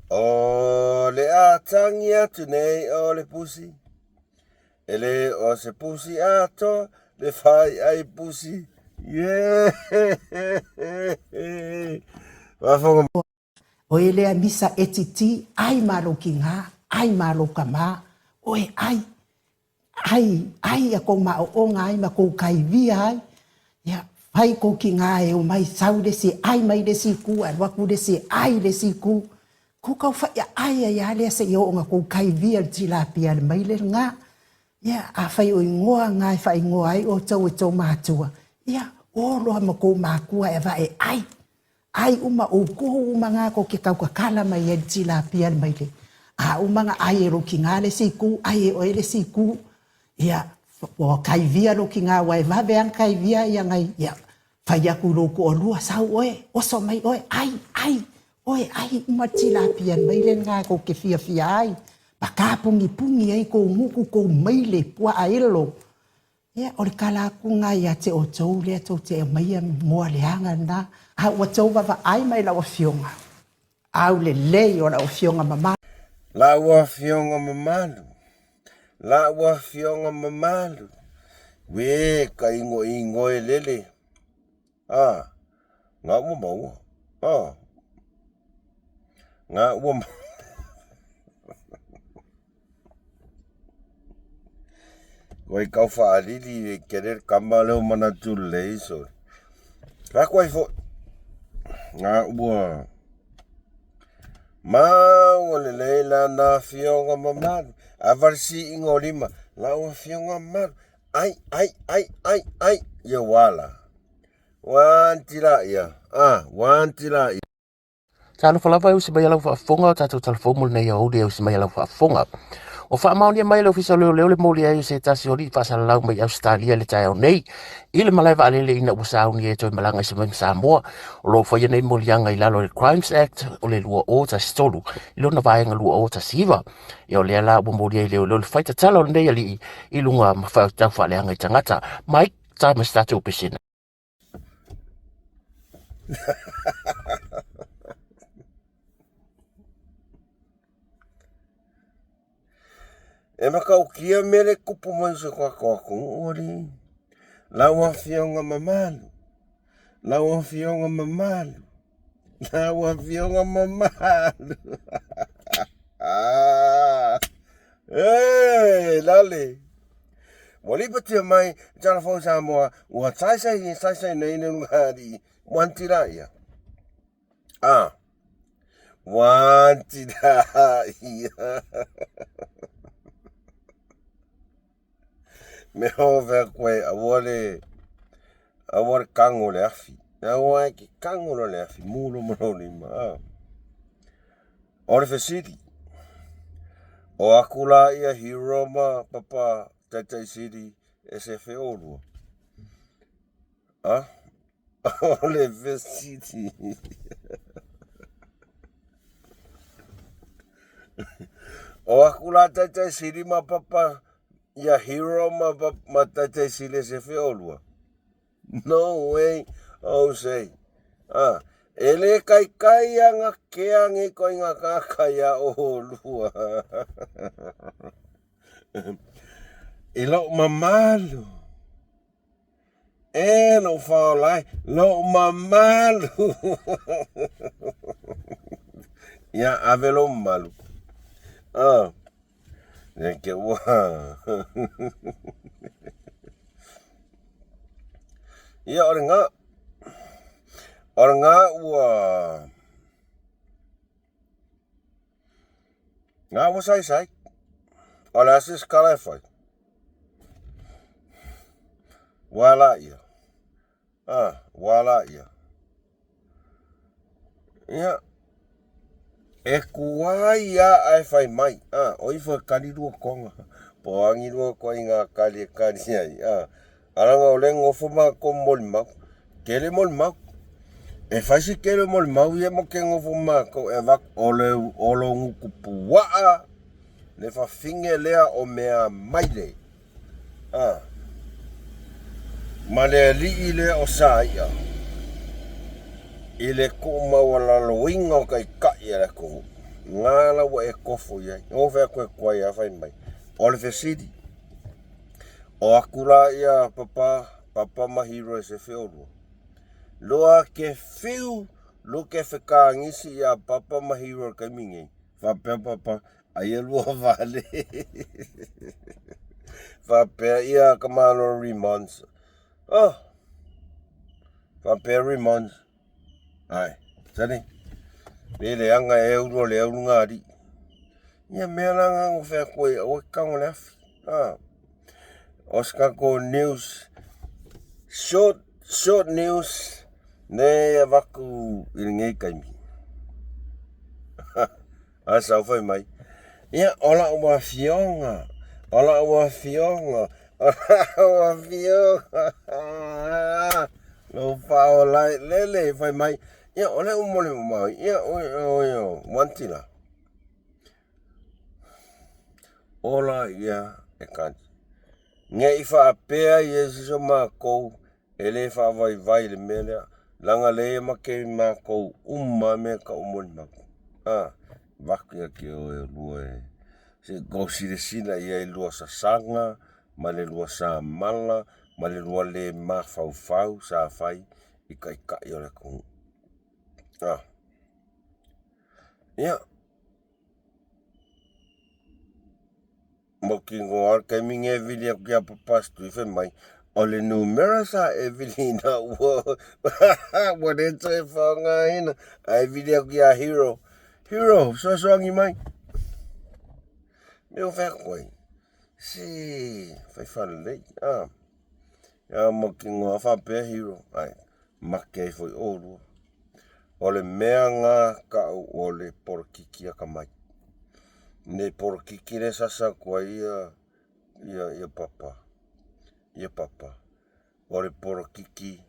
O le atangi atu nei o le pusi. Ele o se pusi ato le fai ai pusi. Yeah. Wafonga. O ele a misa etiti ai malo kinga, ai malo kama. Oe ai a ko ma o ngai ma ko kai vi ai. Ya fai ko kinga e o mai sau de si ai mai de si ku a wa ku de si ai de si ku. Ku ka fa ya ai ya le se yo nga ko kai vi al tilapia le mai le nga. Ya a fai o ngoa ngai fai ngoa ai o tau e tau matua. Ya o lo ma ko ma ku e va e ai. Ai uma o ko uma nga ko ke kau ka kala mai e tilapia mai le. A uma nga ai e ro kinga le si ku ai e o le si ku. Ya o kai via lo kinga wai va vean kai via ya ngai ya. Fai aku lo ko Oulua sau oe o so mai oe ai uma tilapia mai le nga ko ke fia ai. Pa ka pungi ai ko nguku ko mai le pua aelo. Ya o le kala ku nga ya te o tou le to te mai mo le anga na. A o tou va ai mai la o fionga. Au le o la o fionga mama. La o fionga mamalu. La o fionga mamalu. We ka ingo e lele. Nga ua maua. Nga ua maua. Wai kau whaalili e kerer kama leo mana tu leiso. Rako ai fo. Nga ua. Mau le leila na fionga mamalu. Avarsi ingo lima. La ua fionga mamalu. Ai. Ya wala. Wantila ya. Wantila ya. Talo falava eu se mai lau whaafonga, tātou telefomo nei au de eu se mai lau whaafonga. O whaamaunia mai lau fisa leo le moli ai se tasi ori whaasala lau mai Australia le tai au nei. Ile malai wa alele ina usauni e toi malanga se mai Samoa. O lo whaia nei moli anga i lalo le Crimes Act o le lua o ta stolu. Ilo na vaenga lua o ta siva. E o lea la ua moli ai leo le whaita tala o nei ali ilunga mawhau tau whaaleanga i tangata. Mai taima statu pisina. E makau kia mele kupu manso kwa ori. La ua fionga mamalu. La ua fionga mamalu. La ua fionga mamalu. Lale. Walipa tia mai, jana fau Samoa, ua taisai nei ne ngari, wantira ia. Wantira ia. Me hove koe awore kango le afi. Awa ki kango le afi mulo moroni ma. Ore fesiri. O akula ia hero ma papa tatai siri SF Oulua. Ole fesiri. O akula tatai siri ma papa ya hero ma tatai sile se fe Oulua. No way. Oh say. Ele kai anga keange ko inga kakaya Oulua. Ilo mamalu. No faolai. Lo mamalu. Ya avelo malu. Que ia ora nga ua sai ora asis kala fai wala ia e kuai ia ai fai mai oi fa kali dua konga poangi dua ko inga kali ai aranga ole ngofo ma ko molma kele molma e fasi kele molma ye mo ke ngofo ma ko e va ole olo nguku puaa le fa finge lea o mea maile ma le li ile o sa ia I le ko mawala loinga o kai kai ala ko. Ngala wa e kofo ia. O fe koe koe a fai mai. O le fesidi. O akura ia papa mahiro e se feorua. Loa ke fiu, lo ke wheka ngisi ia papa mahiro kai mingi. Whapea papa, aia lua vale. Whapea ia kamano remonds. Oh, whapea remonds. Ai, tani. Le anga e uro le uru ngari. Ia mea langa o whea koe, o kango le afi. Oscar ko news. Short news. Ne waku iringei kaimi. Asa ufai mai. Ia ola ua fionga. Ola ua fionga. Ola ua fionga. Lo pao lai lele fai mai. Ia ole umole mai. Ia oyo. Wantila. Ola ia e kanti. Nge ifa apea ia siso maa kou. Ele fa vai le melea. Langa le make ma ko me ka umoni ma. Vakia ki o e lua e. Se go sina ia e lua sa sanga, ma le lua sa mala, ma le lua le ma fau sa fai, i kai o le kong. Ia. Mo ki ngoar kai minge vili a kia papastu i fe mai. O le numera sa e vili na ua. Wareto e whaonga ina. A e vili a kia hero. Hero, soangi mai. Meo whea koe. Si, whai whanelei. Ia mo ki ngoa whapea hero. Ai, make e whai Oulua. O le mea ngā ka o le porokiki a ka mai. Ne porokiki le sasa kua ia papa. Ia papa. O le porokiki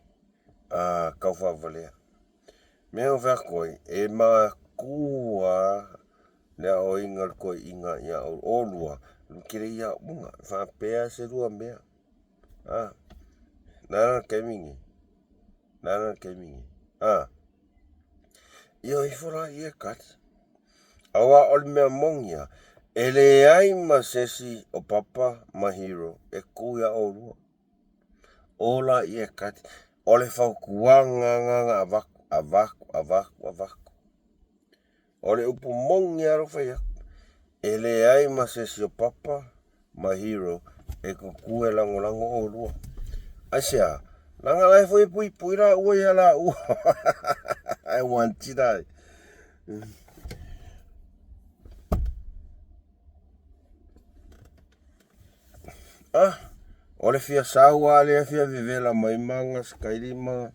kau whavalea. Mea whea koe, e maa kua lea o inga koe inga ia o Oulua. Lukire ia unga, whapea se rua mea. Nana keimingi. Ia i whora ia kati. Awa o le mea mongia. Ele ai ma sesi o papa mahiro e kuia Oulua. Ola ia kati. O le whaukuanga nganga avaku. O le upu mongia rofea. Ele ai ma sesi o papa mahiro e kukue lango Oulua. Asia, langa lai foi pui ra ua ia la ua. Ai wanti dai. O le fia saua le fia vivela mai manga skailima.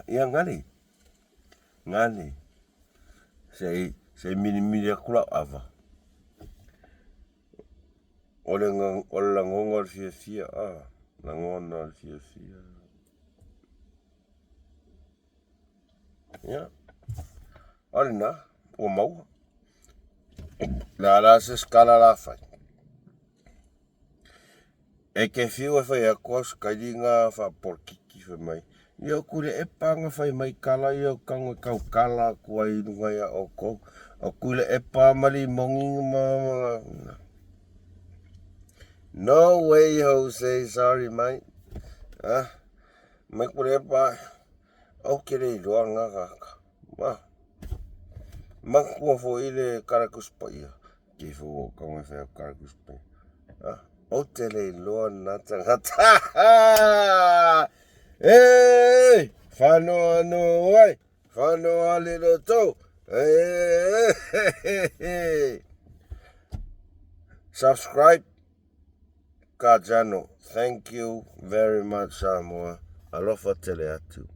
Ia ngani. Se mini akula ava. O le langonga le fia. Langona le fia. Ia. Ole na, ua maua. La se skala la fai. E ke fiu e fai a kos kailinga fa porkiki fai mai. Ia kure e panga fai mai kala ia kango kau kala kua i lunga ia o kou. O kule e pa mali mongi ma. No way, Jose. Sorry, mate. Mai kure e pa. O kere i roa ngā kaka. Makua fo ile karakuspa ia. Ke fo kango e fai a karakuspa ia. O tele i loa nā tangata. Hey! Whanoa no wai. Whanoa lero tau. Hey! Subscribe. Kajano. Thank you very much, Samoa. Alofa tele atu.